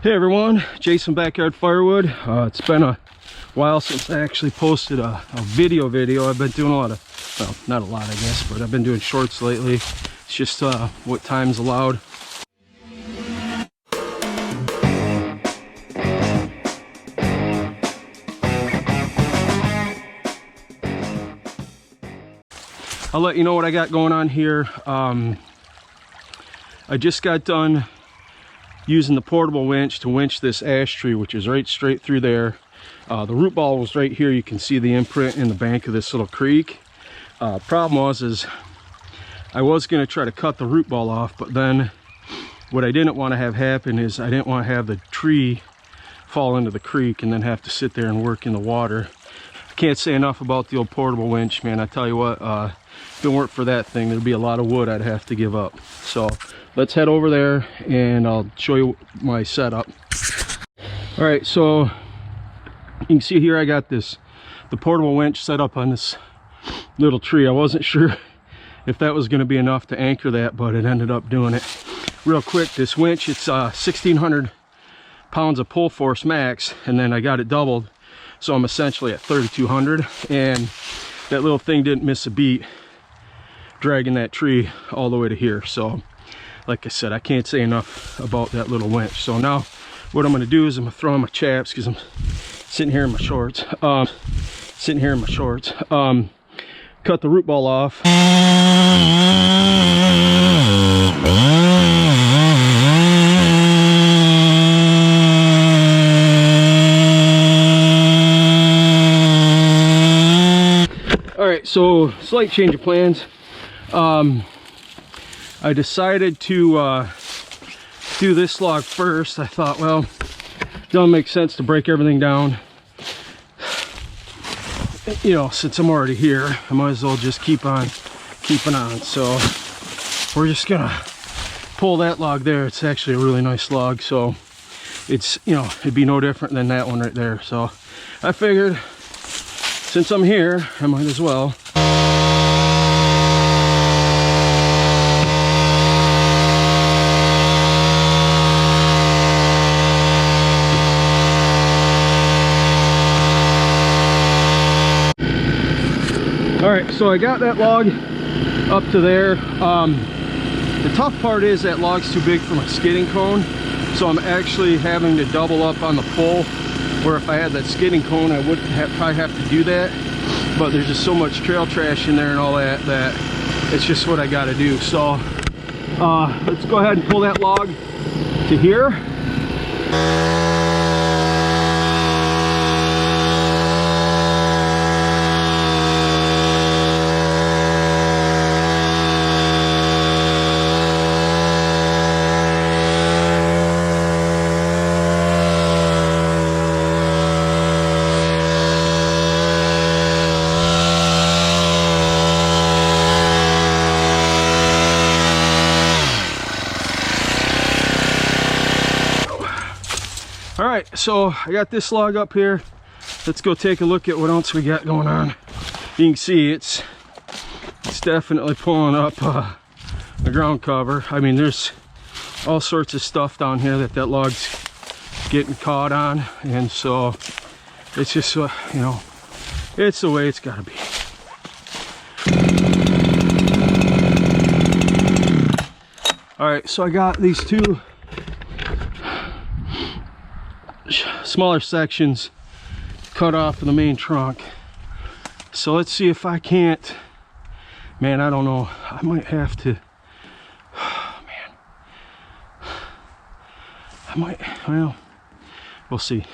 Hey everyone, Jason Backyard Firewood. It's been a while since I actually posted a video. I've been doing a lot of, well, not a lot I guess, but I've been doing shorts lately. It's just what time's allowed. I'll let you know what I got going on here. I just got done using the portable winch to winch this ash tree, which is right straight through there. The root ball was right here. You can see the imprint in the bank of this little creek. Problem was I was going to try to cut the root ball off, but then what I didn't want to have happen is I didn't want to have the tree fall into the creek and then have to sit there and work in the water. I can't say enough about the old portable winch, man. I tell you what, if it weren't for that thing, there'd be a lot of wood I'd have to give up. So let's head over there and I'll show you my setup. All right, so you can see here I got the portable winch set up on this little tree. I wasn't sure if that was going to be enough to anchor that, but it ended up doing it. Real quick, this winch, it's 1,600 pounds of pull force max, and then I got it doubled, so I'm essentially at 3,200, and that little thing didn't miss a beat dragging that tree all the way to here. So like I said, I can't say enough about that little winch. So now what I'm going to do is I'm going to throw on my chaps because I'm sitting here in my shorts. Cut the root ball off. All right, so slight change of plans. I decided to do this log first. I thought, well, it doesn't make sense to break everything down. You know, since I'm already here, I might as well just keep on keeping on. So we're just gonna pull that log there. It's actually a really nice log, so it's, you know, it'd be no different than that one right there. So I figured since I'm here, I might as well. All right, so I got that log up to there. The tough part is that log's too big for my skidding cone, so I'm actually having to double up on the pole, where if I had that skidding cone I would probably have to do that, but there's just so much trail trash in there and all that it's just what I got to do. So let's go ahead and pull that log to here. All right, so I got this log up here. Let's go take a look at what else we got going on. You can see it's definitely pulling up the ground cover. I mean, there's all sorts of stuff down here that log's getting caught on, and so it's just you know, it's the way it's got to be. All right, so I got these two smaller sections cut off of the main trunk. So let's see if I can't, man, I don't know, I might have to, man, I might, well, we'll see.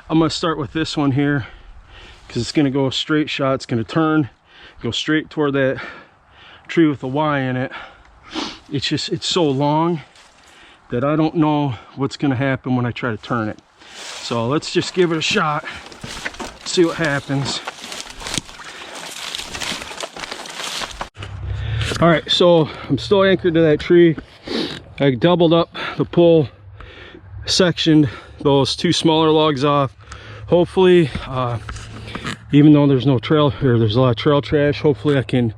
I'm gonna start with this one here because it's gonna go a straight shot. It's gonna turn, go straight toward that tree with the Y in it. It's just, it's so long that I don't know what's gonna happen when I try to turn it. So let's just give it a shot, see what happens. All right, so I'm still anchored to that tree. I doubled up the pole, sectioned those two smaller logs off. Hopefully, even though there's no trail here, there's a lot of trail trash, hopefully I can,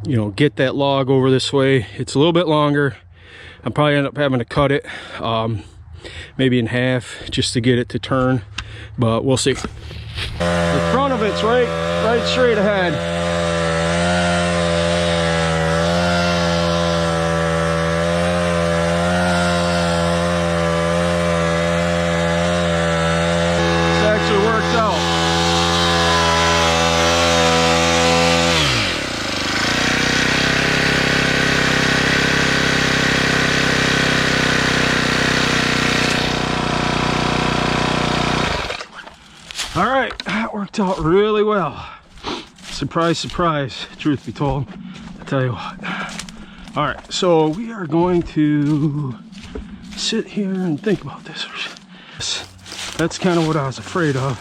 you know, get that log over this way. It's a little bit longer. I'll probably end up having to cut it. maybe in half, just to get it to turn, but we'll see. The front of it's right straight ahead. This actually works out. All right, that worked out really well. Surprise, surprise, truth be told. I'll tell you what. All right, so we are going to sit here and think about this. That's kind of what I was afraid of.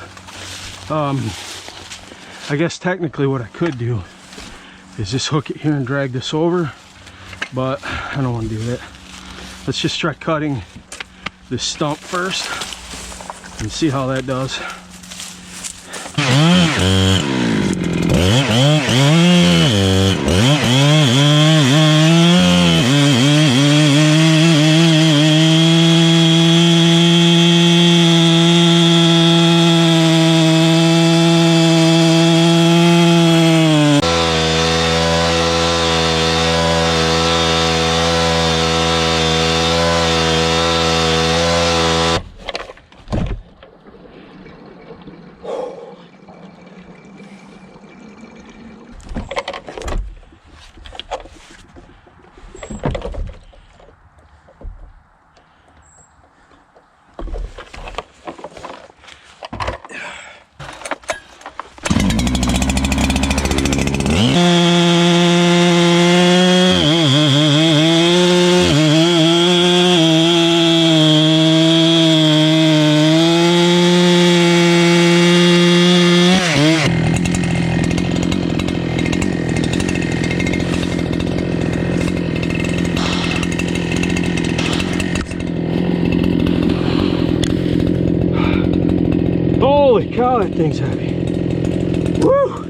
I guess technically what I could do is just hook it here and drag this over, but I don't want to do that. Let's just try cutting this stump first and see how that does. Holy cow, that thing's heavy. Woo!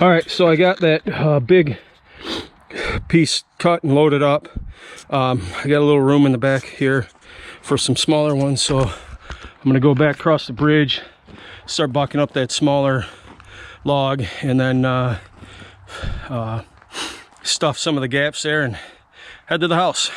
All right, so I got that big piece cut and loaded up. I got a little room in the back here for some smaller ones, so I'm gonna go back across the bridge, start bucking up that smaller log, and then stuff some of the gaps there and head to the house.